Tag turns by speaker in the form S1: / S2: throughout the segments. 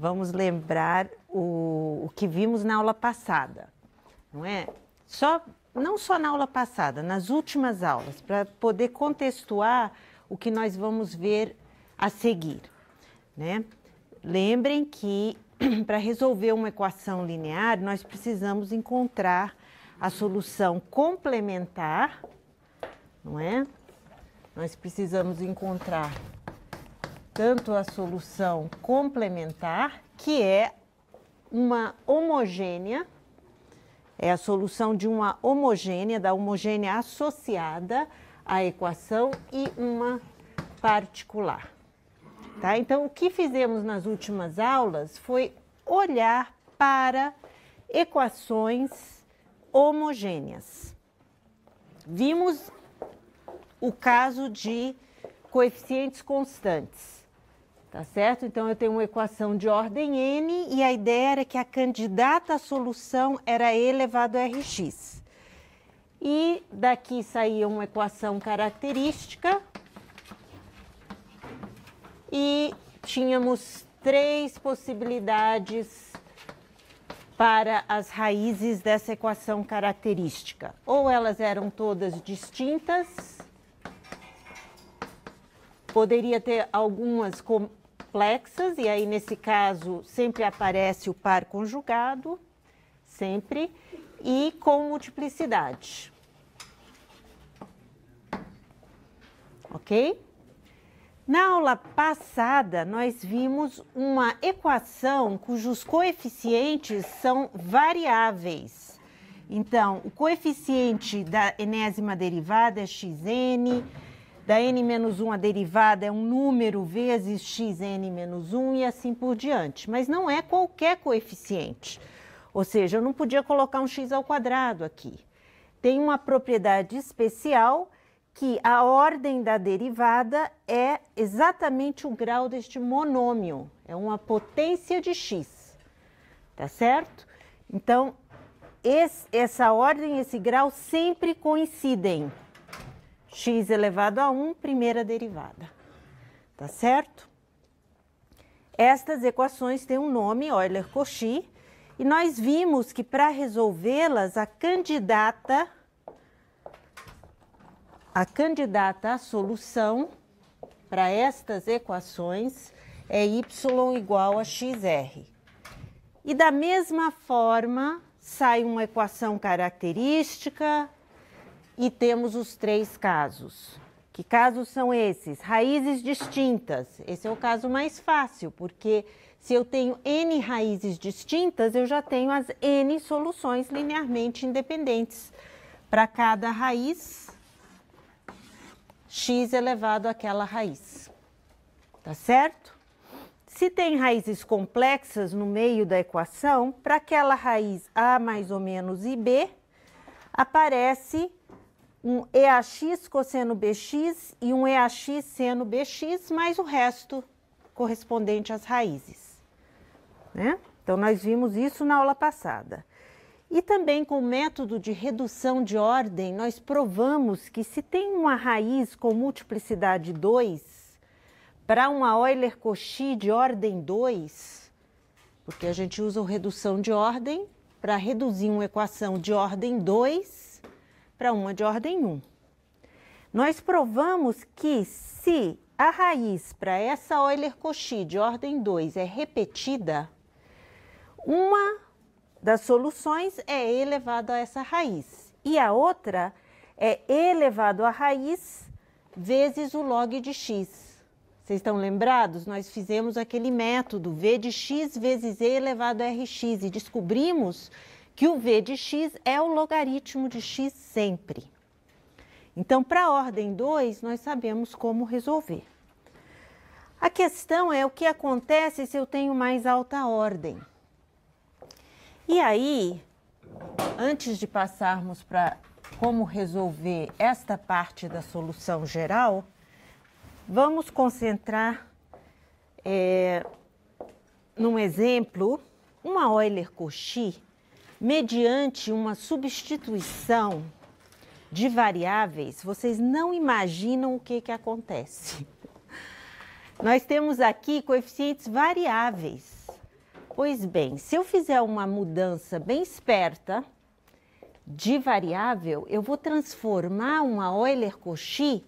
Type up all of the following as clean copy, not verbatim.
S1: vamos lembrar o que vimos na aula passada, não é? Não só na aula passada, nas últimas aulas, para poder contextuar o que nós vamos ver a seguir, né? Lembrem que para resolver uma equação linear, nós precisamos encontrar a solução complementar, não é? Nós precisamos encontrar tanto a solução complementar, que é uma homogênea, é a solução de uma homogênea, da homogênea associada à equação e uma particular. Tá? Então, o que fizemos nas últimas aulas foi olhar para equações homogêneas. Vimos o caso de coeficientes constantes, tá certo? Então, eu tenho uma equação de ordem n e a ideia era que a candidata à solução era e elevado a rx. E daqui saía uma equação característica e tínhamos três possibilidades para as raízes dessa equação característica. Ou elas eram todas distintas, poderia ter algumas complexas, e aí nesse caso sempre aparece o par conjugado, sempre, e com multiplicidade. Ok? Na aula passada, nós vimos uma equação cujos coeficientes são variáveis. Então, o coeficiente da enésima derivada é xn, da n-1 a derivada é um número vezes xn-1 e assim por diante. Mas não é qualquer coeficiente. Ou seja, eu não podia colocar um x ao quadrado aqui. Tem uma propriedade especial que a ordem da derivada é exatamente o grau deste monômio. É uma potência de x. Tá certo? Então, essa ordem e esse grau sempre coincidem. X elevado a 1, primeira derivada. Tá certo? Estas equações têm um nome, Euler-Cauchy, e nós vimos que para resolvê-las, a candidata à solução para estas equações é y igual a xr. E da mesma forma, sai uma equação característica e temos os três casos. Que casos são esses? Raízes distintas. Esse é o caso mais fácil, porque se eu tenho n raízes distintas, eu já tenho as n soluções linearmente independentes. Para cada raiz, x elevado àquela raiz. Tá certo? Se tem raízes complexas no meio da equação, para aquela raiz a mais ou menos ib, aparece um EAX cosseno BX e um EAX seno BX, mais o resto correspondente às raízes, né? Então, nós vimos isso na aula passada. E também com o método de redução de ordem, nós provamos que se tem uma raiz com multiplicidade 2, para uma Euler-Cauchy de ordem 2, porque a gente usa a redução de ordem para reduzir uma equação de ordem 2 para uma de ordem 1. Nós provamos que se a raiz para essa Euler-Cauchy de ordem 2 é repetida, uma das soluções é e elevado a essa raiz. E a outra é e elevado a raiz vezes o log de x. Vocês estão lembrados? Nós fizemos aquele método v de x vezes e elevado a rx e descobrimos que o v de x é o logaritmo de x sempre. Então, para a ordem 2, nós sabemos como resolver. A questão é o que acontece se eu tenho mais alta ordem. E aí, antes de passarmos para como resolver esta parte da solução geral, vamos concentrar num exemplo, uma Euler-Cauchy, mediante uma substituição de variáveis. Vocês não imaginam o que acontece. Nós temos aqui coeficientes variáveis. Pois bem, se eu fizer uma mudança bem esperta de variável, eu vou transformar uma Euler-Cauchy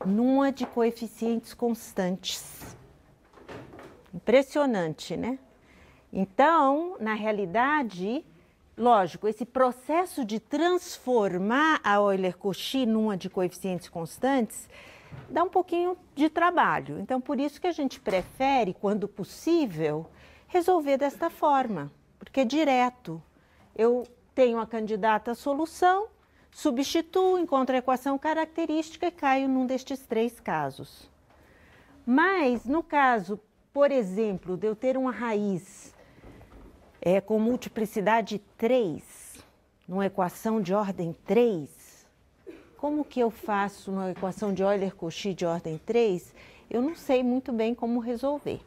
S1: numa de coeficientes constantes. Impressionante, né? Então, na realidade, lógico, esse processo de transformar a Euler-Cauchy numa de coeficientes constantes dá um pouquinho de trabalho. Então, por isso que a gente prefere, quando possível, resolver desta forma, porque é direto. Eu tenho a candidata à solução, substituo, encontro a equação característica e caio num destes três casos. Mas, no caso, por exemplo, de eu ter uma raiz com multiplicidade 3, numa equação de ordem 3, como que eu faço uma equação de Euler-Cauchy de ordem 3? Eu não sei muito bem como resolver.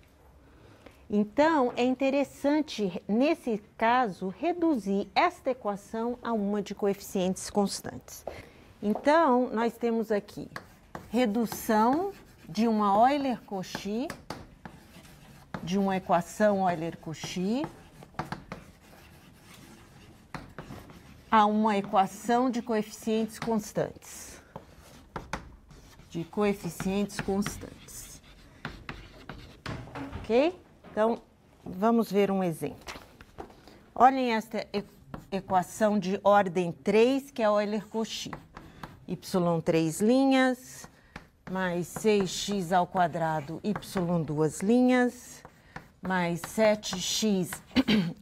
S1: Então, é interessante, nesse caso, reduzir esta equação a uma de coeficientes constantes. Então, nós temos aqui redução de uma Euler-Cauchy, de uma equação Euler-Cauchy, a uma equação de coeficientes constantes. De coeficientes constantes. Ok? Então, vamos ver um exemplo. Olhem esta equação de ordem 3, que é a Euler-Cauchy. Y3 linhas, mais 6x ao quadrado, y duas linhas, mais 7x,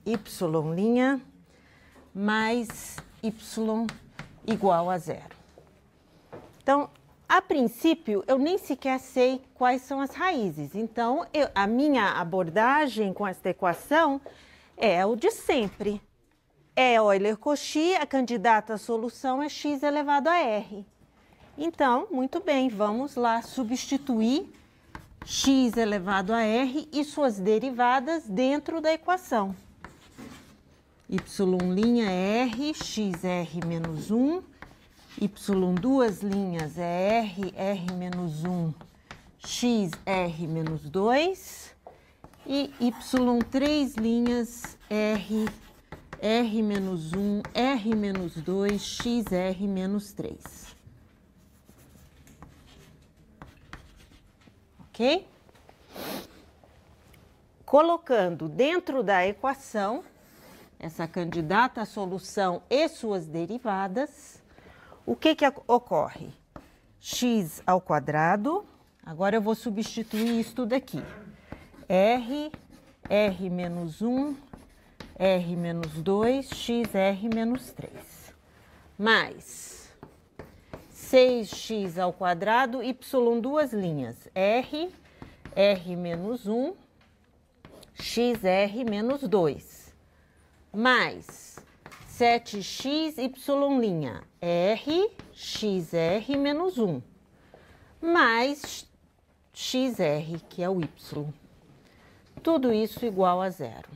S1: y linha, mais y igual a zero. Então, a princípio, eu nem sequer sei quais são as raízes. Então, a minha abordagem com esta equação é o de sempre. É Euler-Cauchy, a candidata à solução é x elevado a r. Então, muito bem, vamos lá substituir x elevado a r e suas derivadas dentro da equação. Y' é r, xr menos 1, y duas linhas é r menos 1, xr menos 2, e y três linhas r menos 1, r menos 2, xr menos 3. Ok? Colocando dentro da equação essa candidata à solução e suas derivadas, o que ocorre? X ao quadrado, agora eu vou substituir isso tudo aqui. R menos 1, R menos 2, XR menos 3. Mais 6x ao quadrado, y duas linhas. R menos 1, XR menos 2. Mais 7x, y', r, xr menos 1, mais xr, que é o y. Tudo isso igual a zero.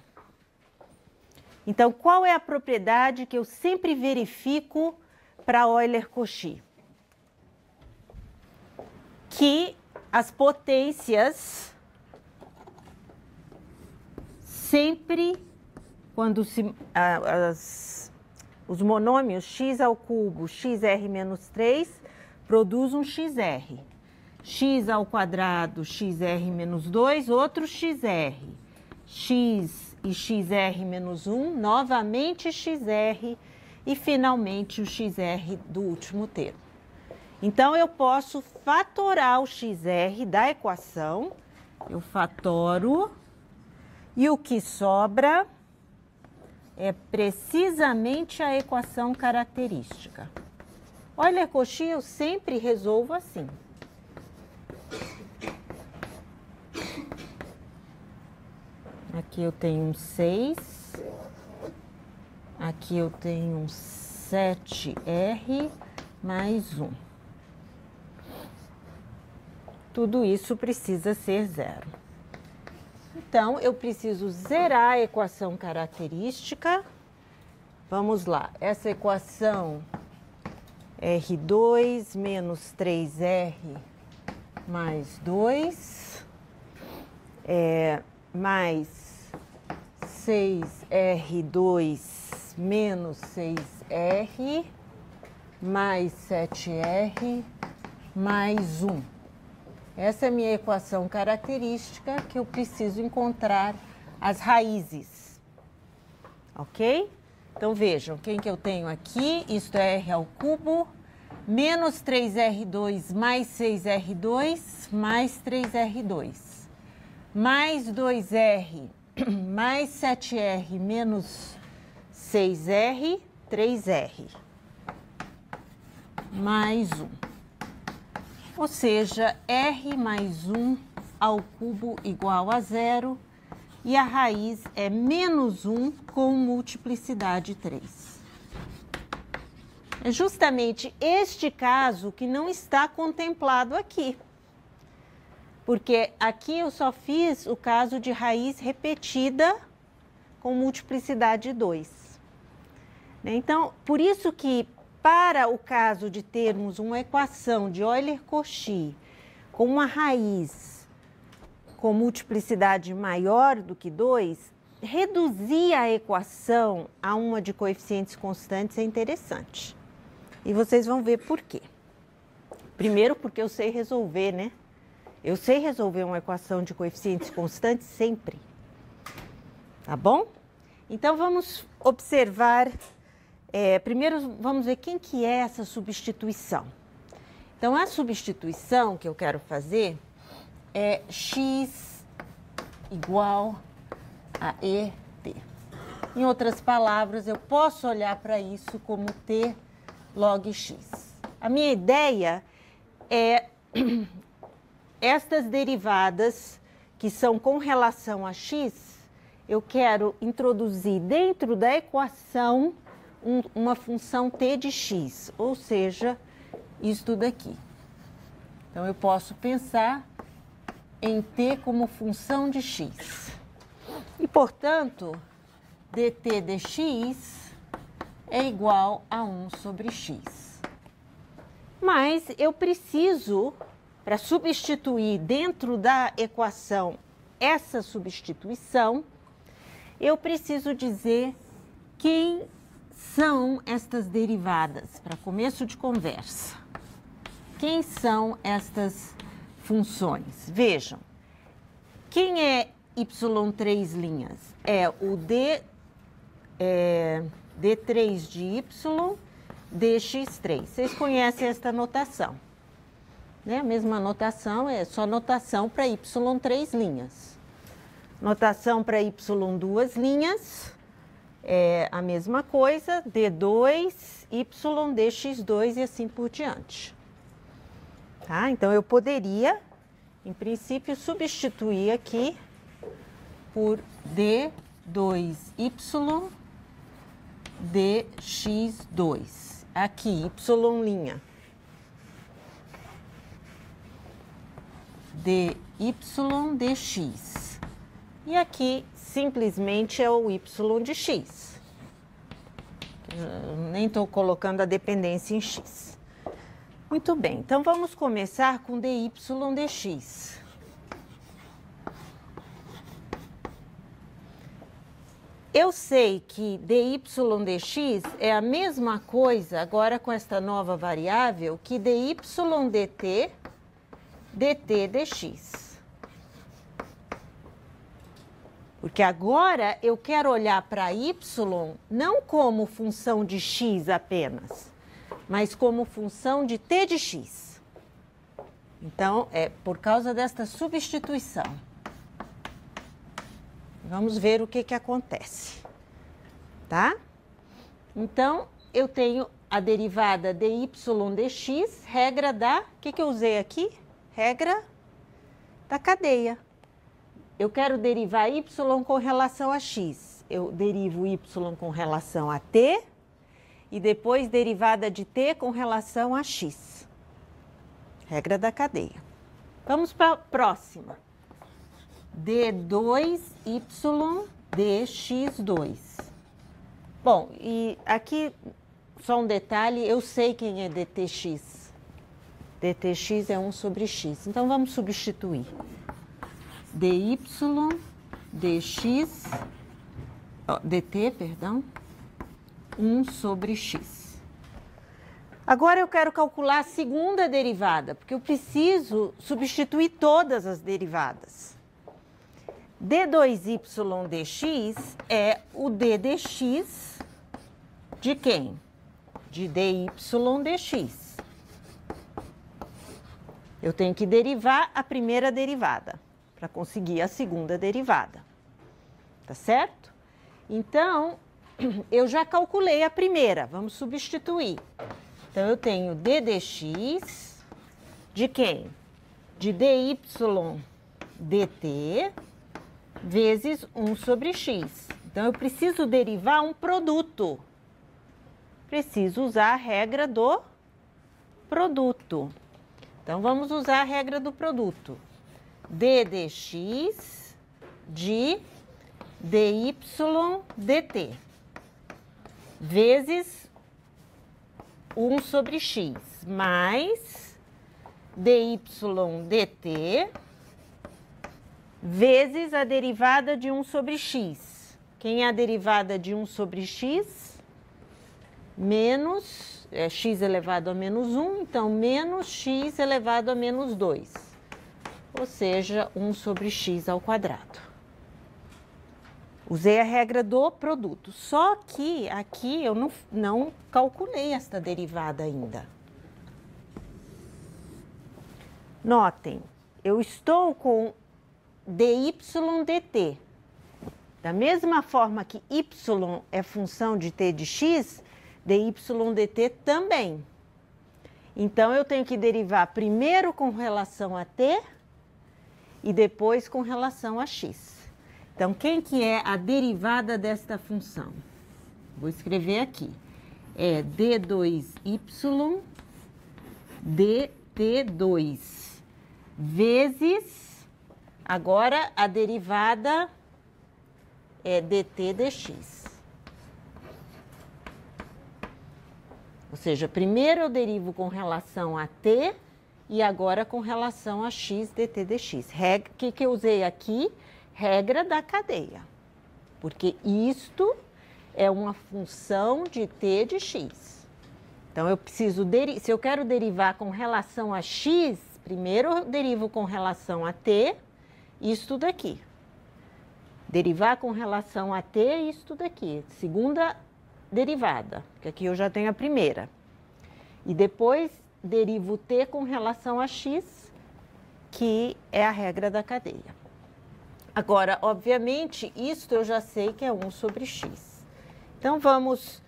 S1: Então, qual é a propriedade que eu sempre verifico para Euler-Cauchy? Que as potências sempre, quando os monômios x ao cubo, xr menos 3, produz um xr. X ao quadrado, xr menos 2, outro xr. X e xr menos 1, novamente xr. E, finalmente, o xr do último termo. Então, eu posso fatorar o xr da equação. Eu fatoro. E o que sobra é precisamente a equação característica. Euler-Cauchy eu sempre resolvo assim. Aqui eu tenho um 6. Aqui eu tenho um 7R mais 1. Tudo isso precisa ser zero. Então, eu preciso zerar a equação característica. Vamos lá. Essa equação R2 menos 3R mais 2 mais 6R2 menos 6R mais 7R mais 1. Essa é a minha equação característica que eu preciso encontrar as raízes. Ok? Então, vejam, quem que eu tenho aqui? Isto é R ao cubo, menos 3R2 mais 6R2 mais 3R2, mais 2R mais 7R menos 6R, 3R, mais 1. Ou seja, R mais 1 ao cubo igual a 0, e a raiz é menos 1 com multiplicidade 3. É justamente este caso que não está contemplado aqui. Porque aqui eu só fiz o caso de raiz repetida com multiplicidade 2. Então, por isso que para o caso de termos uma equação de Euler-Cauchy com uma raiz com multiplicidade maior do que 2, reduzir a equação a uma de coeficientes constantes é interessante. E vocês vão ver por quê. Primeiro, porque eu sei resolver, né? Eu sei resolver uma equação de coeficientes constantes sempre. Tá bom? Então, vamos observar. Primeiro, vamos ver quem que é essa substituição. Então, a substituição que eu quero fazer é x igual a ET. Em outras palavras, eu posso olhar para isso como t log x. A minha ideia é estas derivadas que são com relação a x, eu quero introduzir dentro da equação uma função t de x, ou seja, isto daqui. Então, eu posso pensar em t como função de x. E, portanto, dt dx é igual a 1 sobre x. Mas eu preciso, para substituir dentro da equação essa substituição, eu preciso dizer quem são estas derivadas, para começo de conversa. Quem são estas funções? Vejam, quem é y3'? É o d3 de y, dx3. Vocês conhecem esta notação, né? A mesma notação, é só notação para y3'. Notação para y2', é a mesma coisa, d2, y, dx2 e assim por diante. Tá? Então, eu poderia, em princípio, substituir aqui por d2y, dx2. Aqui, y'. dy dx. E aqui, simplesmente, é o y de x. Eu nem estou colocando a dependência em x. Muito bem, então vamos começar com dy dx. Eu sei que dy dx é a mesma coisa, agora com esta nova variável, que dy dt, dt dx. Porque agora eu quero olhar para y não como função de x apenas, mas como função de t de x. Então, é por causa desta substituição. Vamos ver o que acontece, tá? Então, eu tenho a derivada dy dx, regra da... O que eu usei aqui? Regra da cadeia. Eu quero derivar y com relação a x. Eu derivo y com relação a t e depois derivada de t com relação a x. Regra da cadeia. Vamos para a próxima. d2y dx2. Bom, e aqui só um detalhe, eu sei quem é dtx. dtx é 1 sobre x. Então, vamos substituir. dy dx dt, perdão, 1 sobre x. Agora eu quero calcular a segunda derivada, porque eu preciso substituir todas as derivadas. d2y dx é o d dx de quem? De dy dx. Eu tenho que derivar a primeira derivada para conseguir a segunda derivada. Tá certo? Então, eu já calculei a primeira, vamos substituir. Então, eu tenho d dx de quem? De dy dt vezes 1 sobre x. Então, eu preciso derivar um produto. Preciso usar a regra do produto. Então, vamos usar a regra do produto. d dx de dy dt vezes 1 sobre x mais dy dt vezes a derivada de 1 sobre x. Quem é a derivada de 1 sobre x? Menos, x elevado a menos 1, então menos x elevado a menos 2. Ou seja, 1 sobre x ao quadrado. Usei a regra do produto, só que aqui eu não calculei esta derivada ainda. Notem, eu estou com dy dt. Da mesma forma que y é função de t de x, dy dt também. Então, eu tenho que derivar primeiro com relação a t e depois com relação a x. Então, quem que é a derivada desta função? Vou escrever aqui. É d2y dt2 vezes, agora a derivada é dt dx. Ou seja, primeiro eu derivo com relação a t e agora com relação a x dt dx. O que eu usei aqui? Regra da cadeia, porque isto é uma função de t de x. Então, eu preciso, se eu quero derivar com relação a x, primeiro eu derivo com relação a t, isto daqui. Derivar com relação a t, isto daqui. Segunda derivada, que aqui eu já tenho a primeira. E depois derivo t com relação a x, que é a regra da cadeia. Agora, obviamente, isto eu já sei que é 1 sobre x. Então, vamos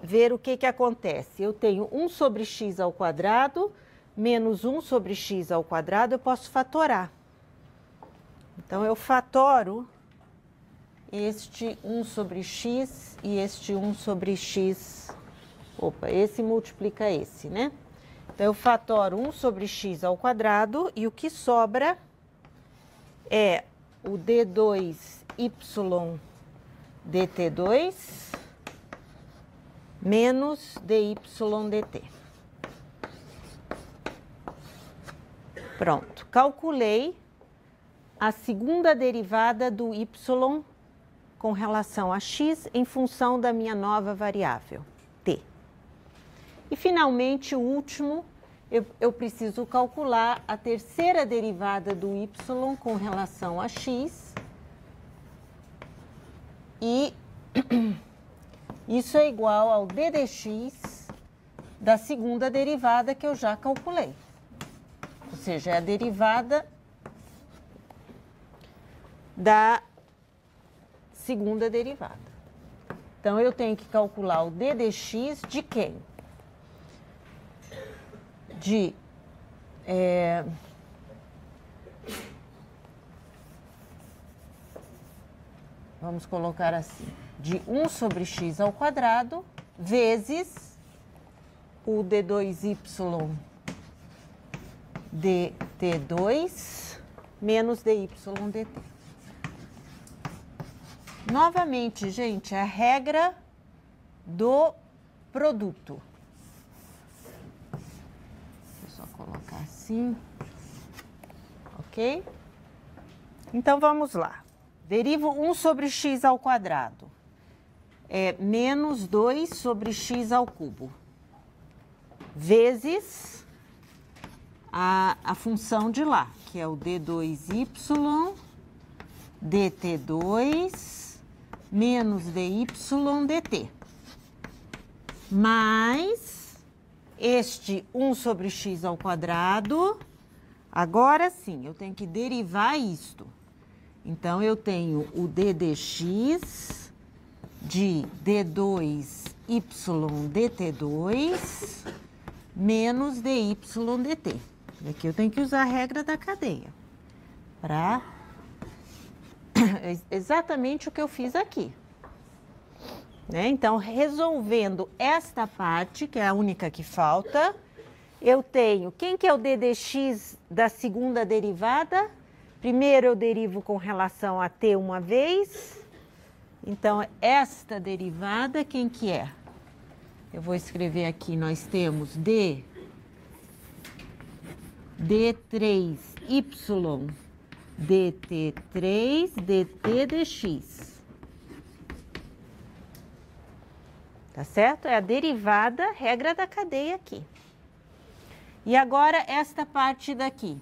S1: ver o que acontece. Eu tenho 1 sobre x ao quadrado, menos 1 sobre x ao quadrado, eu posso fatorar. Então, eu fatoro este 1 sobre x e este 1 sobre x. Opa, esse multiplica esse, né? Então, eu fatoro 1 sobre x ao quadrado e o que sobra é o d2y dt2 menos dy dt. Pronto, calculei a segunda derivada do y com relação a x em função da minha nova variável, t. E, finalmente, o último, eu preciso calcular a terceira derivada do y com relação a x. E isso é igual ao d dx da segunda derivada que eu já calculei. Ou seja, é a derivada da segunda derivada. Então, eu tenho que calcular o d dx de quem? Vamos colocar assim, de 1 sobre x ao quadrado vezes o d2y dt2 menos dy dt. Novamente, gente, a regra do produto. Colocar assim, ok? Então, vamos lá. Derivo 1 sobre x ao quadrado. é menos 2 sobre x ao cubo, vezes a função de lá, que é o d2y dt2 menos dy dt, mais este 1 sobre x ao quadrado. Agora sim, eu tenho que derivar isto. Então, eu tenho o d dx de d2y dt2 menos dy dt. Aqui eu tenho que usar a regra da cadeia para exatamente o que eu fiz aqui. Né? Então, resolvendo esta parte, que é a única que falta, eu tenho, quem que é o d dx da segunda derivada? Primeiro eu derivo com relação a t uma vez. Então, esta derivada, quem que é? Eu vou escrever aqui, nós temos d d3y dt3 dt dx. Tá certo? É a derivada, regra da cadeia aqui. E agora, esta parte daqui.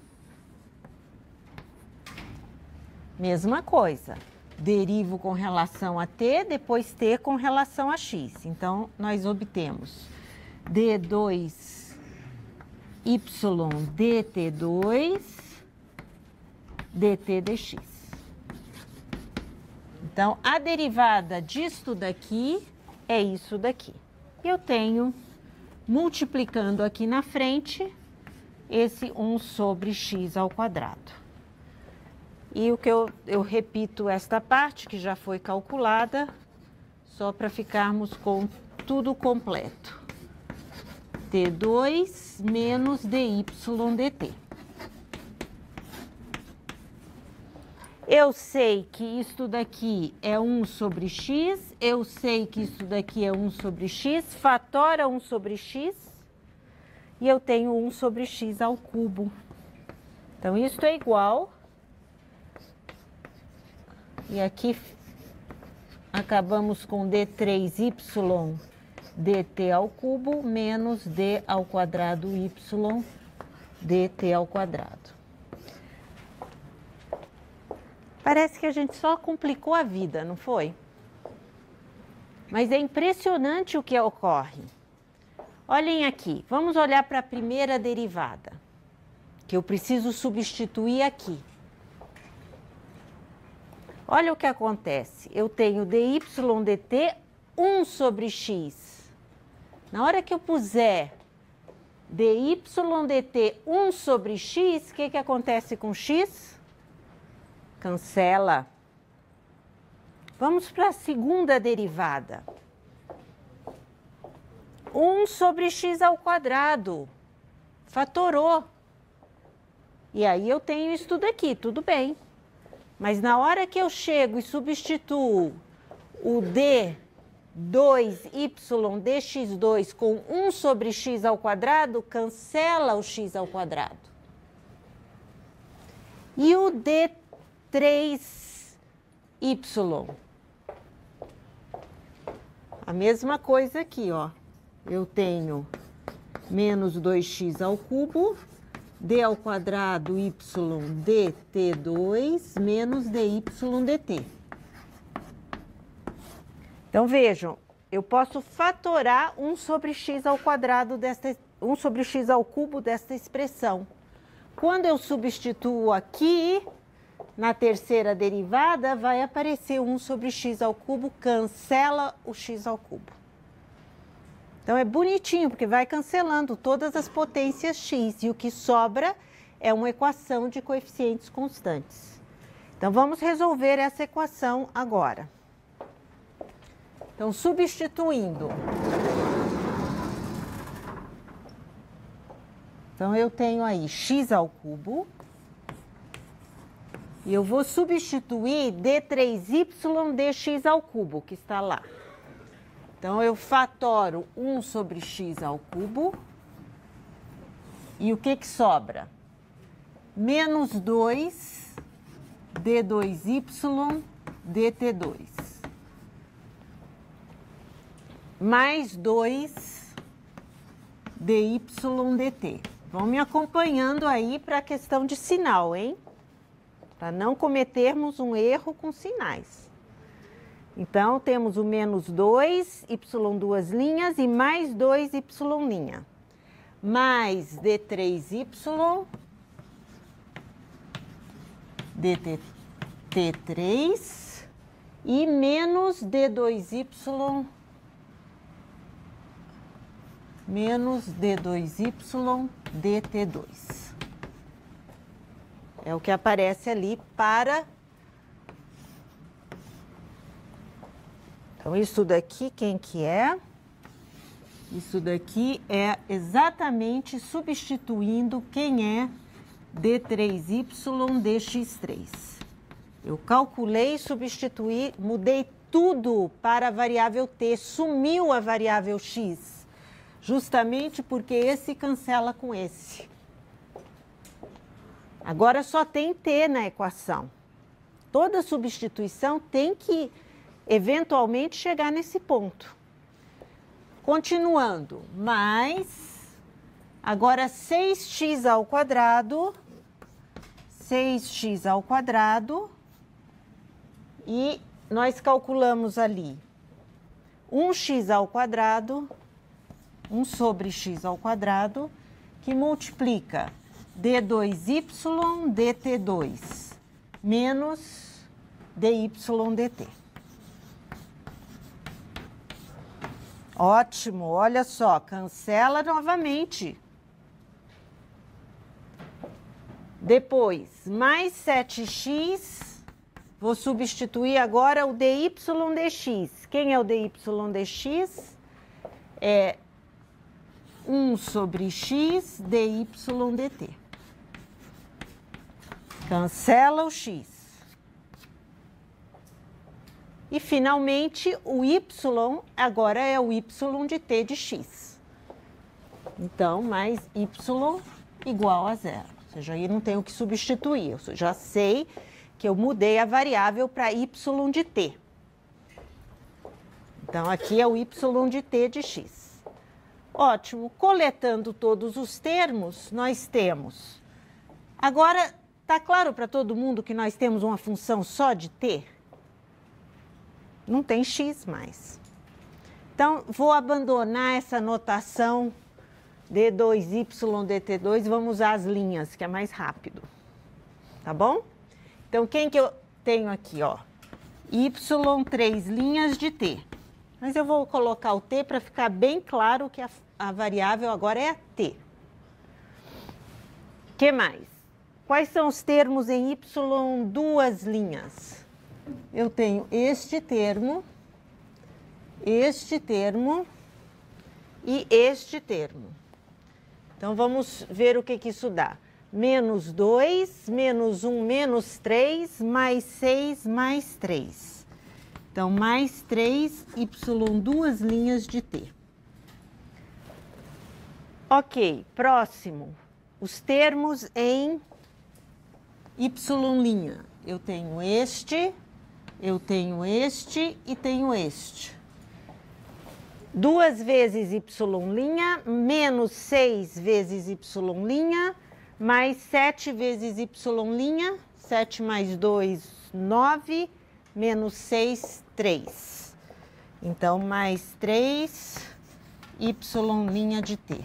S1: Mesma coisa. Derivo com relação a t, depois t com relação a x. Então, nós obtemos d2y dt2 dt dx. Então, a derivada disto daqui é isso daqui. Eu tenho, multiplicando aqui na frente, esse 1 sobre x ao quadrado. E o que eu repito esta parte, que já foi calculada, só para ficarmos com tudo completo. t2 menos dy dt. Eu sei que isto daqui é 1 sobre x, eu sei que isto daqui é 1 sobre x, fatora 1 sobre x, e eu tenho 1 sobre x ao cubo. Então, isto é igual, e aqui acabamos com d3y dt ao cubo menos d ao quadrado y dt ao quadrado. Parece que a gente só complicou a vida, não foi? Mas é impressionante o que ocorre. Olhem aqui, vamos olhar para a primeira derivada, que eu preciso substituir aqui. Olha o que acontece, eu tenho dy dt 1 sobre x. Na hora que eu puser dy dt 1 sobre x, o que acontece com x? Cancela. Vamos para a segunda derivada. 1 sobre x ao quadrado. Fatorou. E aí eu tenho isso tudo aqui, tudo bem. Mas na hora que eu chego e substituo o d2y dx2 com 1 sobre x ao quadrado, cancela o x ao quadrado. E o d3y? A mesma coisa aqui, ó. Eu tenho menos 2x ao cubo, d ao quadrado y dt2 menos dy dt. Então, vejam, eu posso fatorar 1 sobre x ao quadrado desta, 1 sobre x ao cubo desta expressão. Quando eu substituo aqui, na terceira derivada, vai aparecer 1 sobre x ao cubo, cancela o x ao cubo. Então, é bonitinho, porque vai cancelando todas as potências x, e o que sobra é uma equação de coeficientes constantes. Então, vamos resolver essa equação agora. Então, substituindo. Então, eu tenho aí x ao cubo. E eu vou substituir d3y dx ao cubo, que está lá. Então, eu fatoro 1 sobre x ao cubo. E o que sobra? Menos 2 d2y dt2. mais 2 dy dt. Vão me acompanhando aí para a questão de sinal, hein? Para não cometermos um erro com sinais. Então, temos o menos 2, y duas linhas e mais 2 y linha. Mais d3y, dt3 e menos d2y, menos d2y, dt2. É o que aparece ali para... Então, isso daqui, quem que é? Isso daqui é exatamente substituindo quem é d3y, dx3. Eu calculei, substituí, mudei tudo para a variável t, sumiu a variável x, justamente porque esse cancela com esse. Agora só tem t na equação. Toda substituição tem que, eventualmente, chegar nesse ponto. Continuando, mais, agora 6x ao quadrado, 6x ao quadrado, e nós calculamos ali 1x ao quadrado, 1 sobre x ao quadrado, que multiplica d2y dt2 menos dy dt. Ótimo, olha só, cancela novamente. Depois, mais 7x, vou substituir agora o dy dx. Quem é o dy dx? É 1 sobre x dy dt. Cancela o x. E, finalmente, o y agora é o y de t de x. Então, mais y igual a zero. Ou seja, aí não tenho o que substituir. Eu já sei que eu mudei a variável para y de t. Então, aqui é o y de t de x. Ótimo. Coletando todos os termos, nós temos... Agora, está claro para todo mundo que nós temos uma função só de t? Não tem x mais. Então, vou abandonar essa notação d2y dt2, vamos usar as linhas, que é mais rápido. Tá bom? Então, quem que eu tenho aqui, ó? Y, 3 linhas de t. Mas eu vou colocar o t para ficar bem claro que a variável agora é a t. O que mais? Quais são os termos em y, duas linhas? Eu tenho este termo e este termo. Então, vamos ver o que isso dá. Menos 2, menos 1, menos 3, mais 6, mais 3. Então, mais 3, y, duas linhas de t. Ok, próximo. Os termos em y'. Eu tenho este... Eu tenho este e tenho este. 2 vezes y', menos 6 vezes y', mais 7 vezes y', 7 mais 2, 9, menos 6, 3. Então, mais 3 y' de t.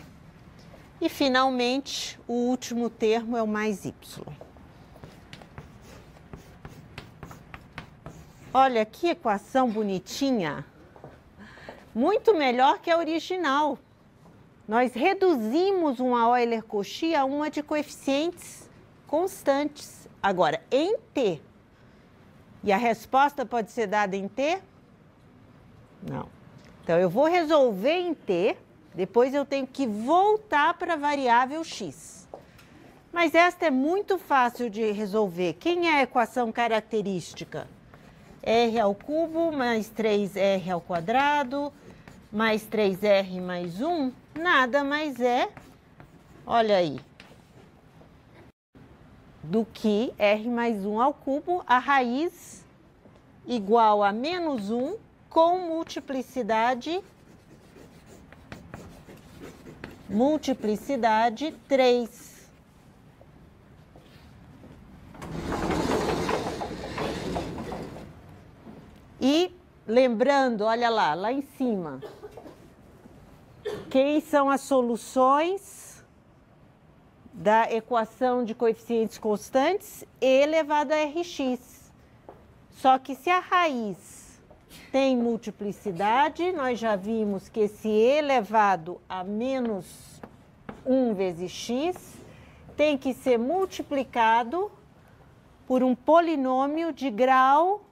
S1: E, finalmente, o último termo é o mais y. Olha que equação bonitinha, muito melhor que a original. Nós reduzimos uma Euler-Cauchy a uma de coeficientes constantes, agora em t. E a resposta pode ser dada em t? Não. Então, eu vou resolver em t, depois eu tenho que voltar para a variável x. Mas esta é muito fácil de resolver. Quem é a equação característica? R ao cubo mais 3R ao quadrado, mais 3R mais 1, nada mais é, olha aí, do que R mais 1 ao cubo, a raiz igual a menos 1 com multiplicidade multiplicidade 3. E lembrando, olha lá em cima, quem são as soluções da equação de coeficientes constantes? E elevado a Rx. Só que se a raiz tem multiplicidade, nós já vimos que esse e elevado a menos 1 vezes x tem que ser multiplicado por um polinômio de grau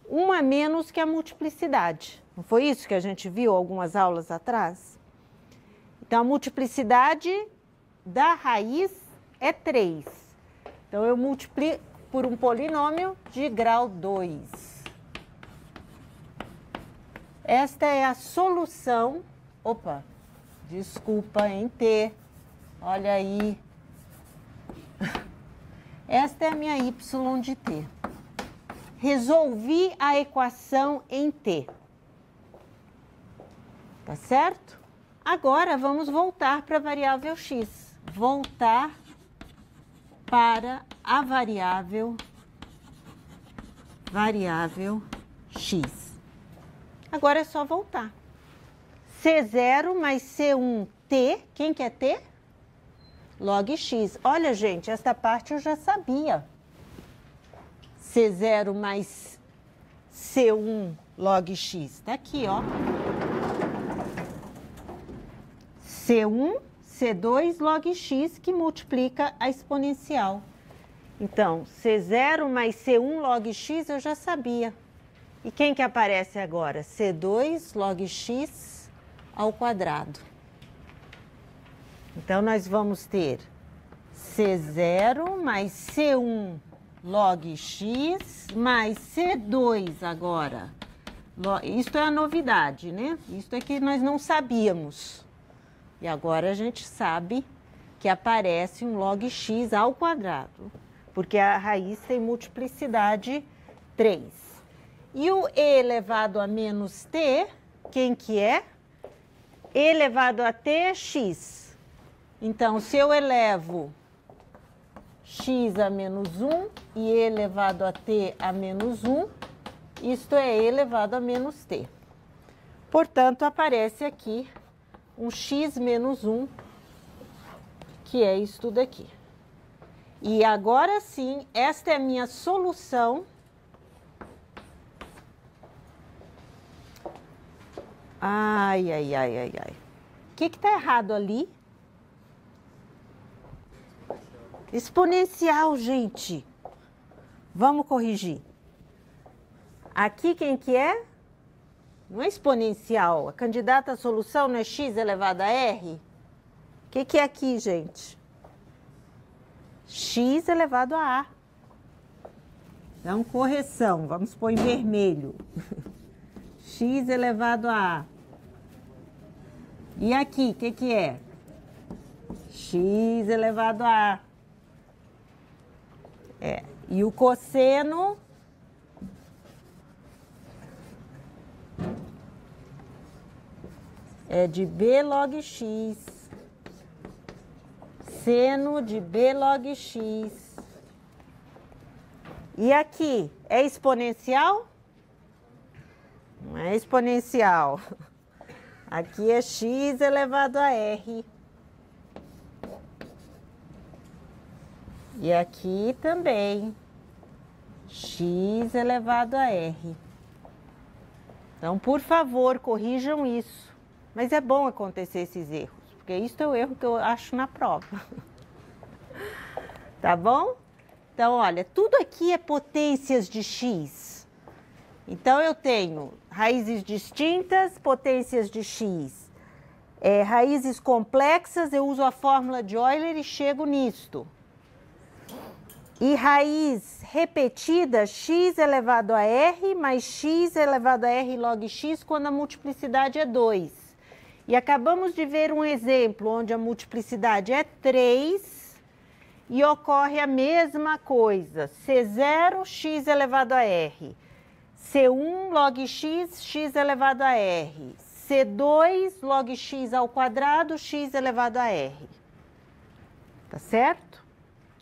S1: 1 a menos que a multiplicidade. Não foi isso que a gente viu algumas aulas atrás? Então, a multiplicidade da raiz é 3. Então, eu multiplico por um polinômio de grau 2. Esta é a solução... Opa, desculpa, em T. Olha aí. Esta é a minha y de T. Resolvi a equação em T. Tá certo? Agora, vamos voltar para a variável x. Voltar para a variável x. Agora é só voltar. C0 mais C1t, quem que é t? Log x. Olha, gente, esta parte eu já sabia. C0 mais C1 log x. Tá aqui, ó. C1, C2 log x, que multiplica a exponencial. Então, C0 mais C1 log x eu já sabia. E quem que aparece agora? C2 log x ao quadrado. Então, nós vamos ter C0 mais C1 log x mais C2 agora. Isto é a novidade, né? Isto é que nós não sabíamos. E agora a gente sabe que aparece um log x ao quadrado, porque a raiz tem multiplicidade 3. E o e elevado a menos t, quem que é? E elevado a t é x. Então, se eu elevo x a menos 1 e e elevado a t a menos 1, isto é e elevado a menos t. Portanto, aparece aqui um x menos 1, que é isso tudo aqui. E agora sim, esta é a minha solução. Ai. O que está errado ali? Exponencial, gente. Vamos corrigir. Aqui quem que é? Não é exponencial. A candidata à solução não é x elevado a r? O que é aqui, gente? X elevado a A. Então, correção. Vamos pôr em vermelho. X elevado a A. E aqui, o que é? X elevado a A. E o cosseno... é de b log x, seno de b log x. E aqui, é exponencial? Não é exponencial. Aqui é x elevado a r. E aqui também, x elevado a r. Então, por favor, corrijam isso. Mas é bom acontecer esses erros, porque isso é o erro que eu acho na prova. Tá bom? Então, olha, tudo aqui é potências de x. Então, eu tenho raízes distintas, potências de x. Raízes complexas, eu uso a fórmula de Euler e chego nisto. E raiz repetida, x elevado a r mais x elevado a r log x, quando a multiplicidade é 2. E acabamos de ver um exemplo onde a multiplicidade é 3 e ocorre a mesma coisa. C0, x elevado a r. C1 log x, x elevado a r. C2 log x ao quadrado, x elevado a r. Tá certo?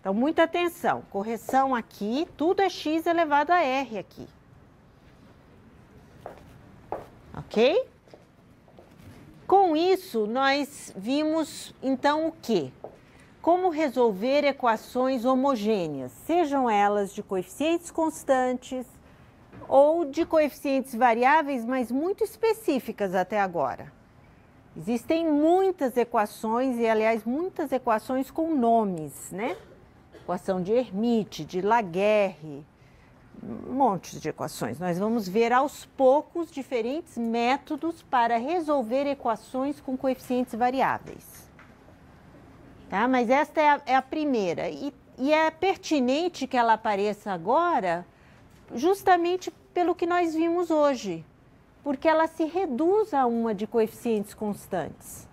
S1: Então, muita atenção. Correção aqui, tudo é x elevado a r aqui. Ok? Com isso, nós vimos, então, o quê? Como resolver equações homogêneas, sejam elas de coeficientes constantes ou de coeficientes variáveis, mas muito específicas até agora. Existem muitas equações e, aliás, muitas equações com nomes, né? Equação de Hermite, de Laguerre, um monte de equações. Nós vamos ver aos poucos diferentes métodos para resolver equações com coeficientes variáveis. Tá? Mas esta é a primeira. E é pertinente que ela apareça agora justamente pelo que nós vimos hoje, porque ela se reduz a uma de coeficientes constantes,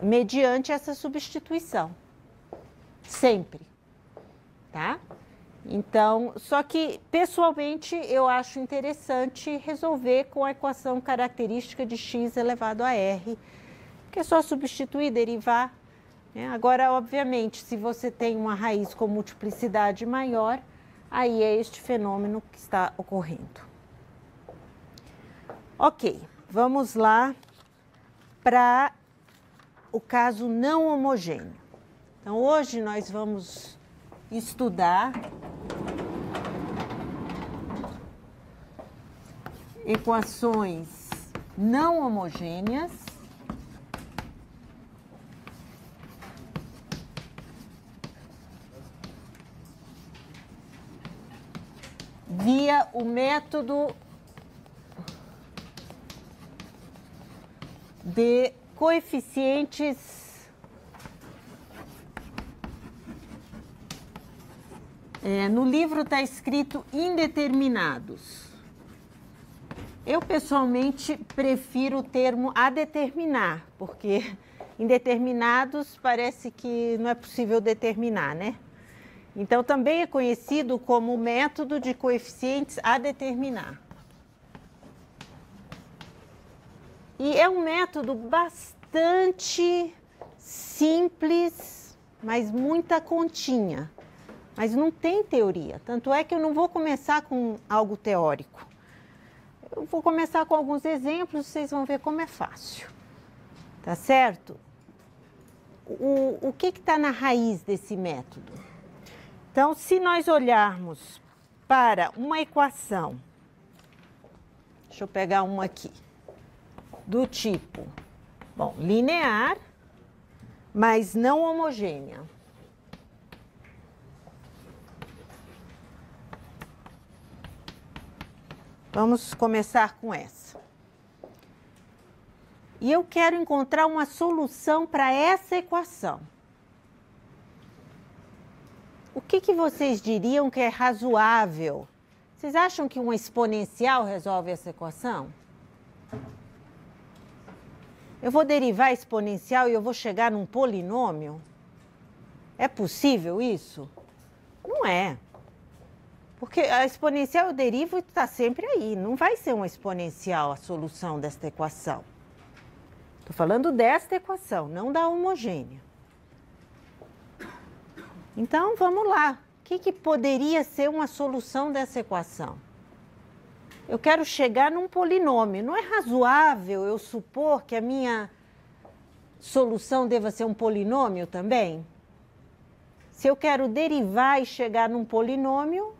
S1: mediante essa substituição. Sempre. Tá? Então, só que, pessoalmente, eu acho interessante resolver com a equação característica de x elevado a r, que é só substituir, derivar. Né? Agora, obviamente, se você tem uma raiz com multiplicidade maior, aí é este fenômeno que está ocorrendo. Ok, vamos lá para o caso não homogêneo. Então, hoje nós vamos estudar equações não homogêneas via o método de coeficientes no livro está escrito indeterminados. Eu, pessoalmente, prefiro o termo a determinar, porque indeterminados parece que não é possível determinar, né? Então, também é conhecido como método de coeficientes a determinar. E é um método bastante simples, mas muita continha. Mas não tem teoria, tanto é que eu não vou começar com algo teórico. Eu vou começar com alguns exemplos, vocês vão ver como é fácil. Tá certo? O que está na raiz desse método? Então, se nós olharmos para uma equação, deixa eu pegar uma aqui, do tipo, bom, linear, mas não homogênea. Vamos começar com essa. E eu quero encontrar uma solução para essa equação. O que vocês diriam que é razoável? Vocês acham que uma exponencial resolve essa equação? Eu vou derivar a exponencial e eu vou chegar num polinômio? É possível isso? Não é. Porque a exponencial eu derivo e está sempre aí. Não vai ser uma exponencial a solução desta equação. Estou falando desta equação, não da homogênea. Então, vamos lá. O que poderia ser uma solução dessa equação? Eu quero chegar num polinômio. Não é razoável eu supor que a minha solução deva ser um polinômio também? Se eu quero derivar e chegar num polinômio,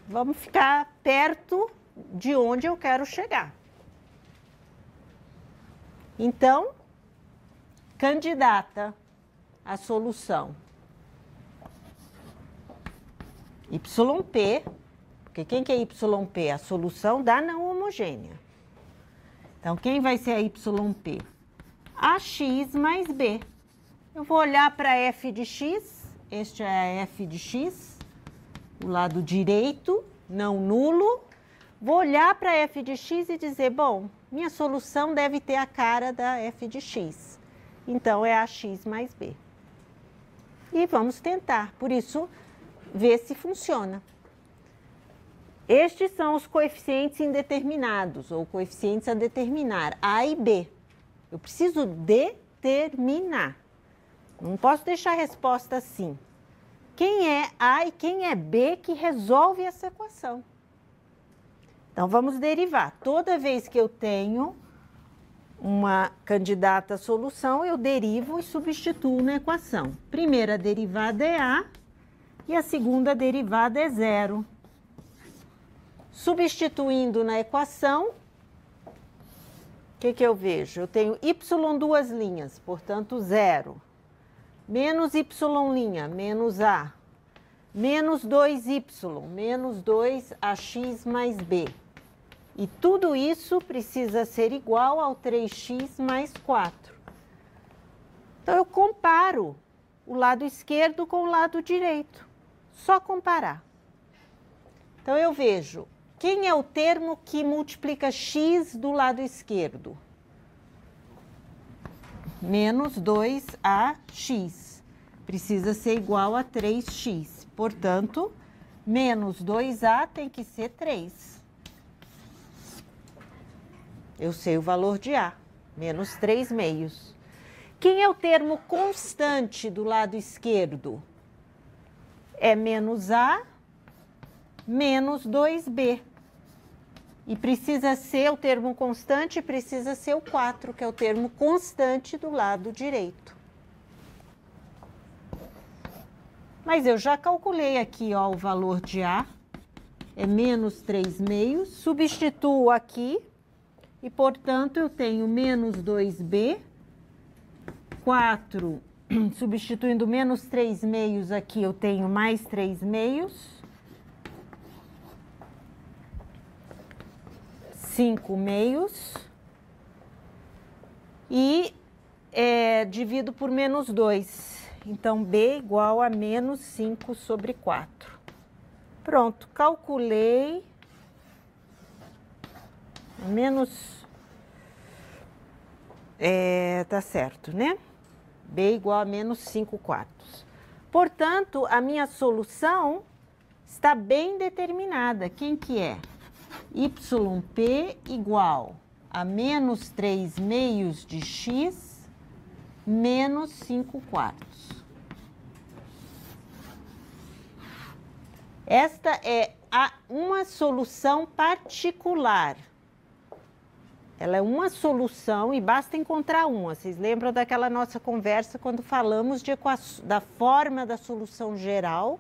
S1: vamos ficar perto de onde eu quero chegar. Então, candidata a solução YP, porque quem que é YP? A solução da não homogênea. Então, quem vai ser a YP? AX mais B. Eu vou olhar para f de x, este é a f de x, o lado direito, não nulo. Vou olhar para f de x e dizer, bom, minha solução deve ter a cara da f de x. Então, é ax mais b. E vamos tentar, por isso, ver se funciona. Estes são os coeficientes indeterminados, ou coeficientes a determinar, A e B. Eu preciso determinar. Não posso deixar a resposta assim. Quem é A e quem é B que resolve essa equação? Então, vamos derivar. Toda vez que eu tenho uma candidata à solução, eu derivo e substituo na equação. Primeira derivada é A e a segunda derivada é zero. Substituindo na equação, o que eu vejo? Eu tenho y duas linhas, portanto, zero. Menos y', menos a. Menos 2y, menos 2ax mais b. E tudo isso precisa ser igual ao 3x mais 4. Então, eu comparo o lado esquerdo com o lado direito. Só comparar. Então, eu vejo quem é o termo que multiplica x do lado esquerdo. Menos 2ax. Precisa ser igual a 3x. Portanto, menos 2a tem que ser 3. Eu sei o valor de A, menos 3 meios. Quem é o termo constante do lado esquerdo? É menos A, menos 2B. E precisa ser, o termo constante precisa ser o 4, que é o termo constante do lado direito. Mas eu já calculei aqui, ó, o valor de A, é menos 3 meios, substituo aqui, e, portanto, eu tenho menos 2B, 4, substituindo menos 3 meios aqui, eu tenho mais 3 meios, 5 meios, e divido por menos 2. Então, B igual a menos 5 sobre 4. Pronto, calculei. Menos... tá certo, né? B igual a menos 5 quartos. Portanto, a minha solução está bem determinada. Quem que é? YP igual a menos 3 meios de x menos 5 quartos. Esta é uma solução particular. Ela é uma solução e basta encontrar uma. Vocês lembram daquela nossa conversa quando falamos da forma da solução geral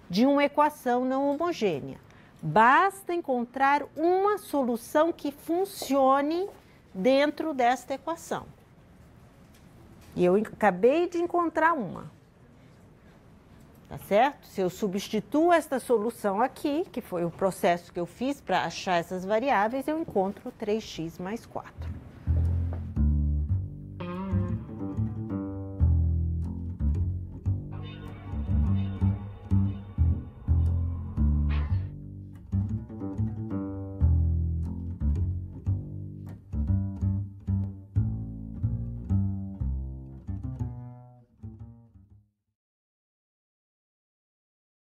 S1: de uma equação não homogênea. Basta encontrar uma solução que funcione dentro desta equação. E eu acabei de encontrar uma. Tá certo? Se eu substituo esta solução aqui, que foi o processo que eu fiz para achar essas variáveis, eu encontro 3x mais 4.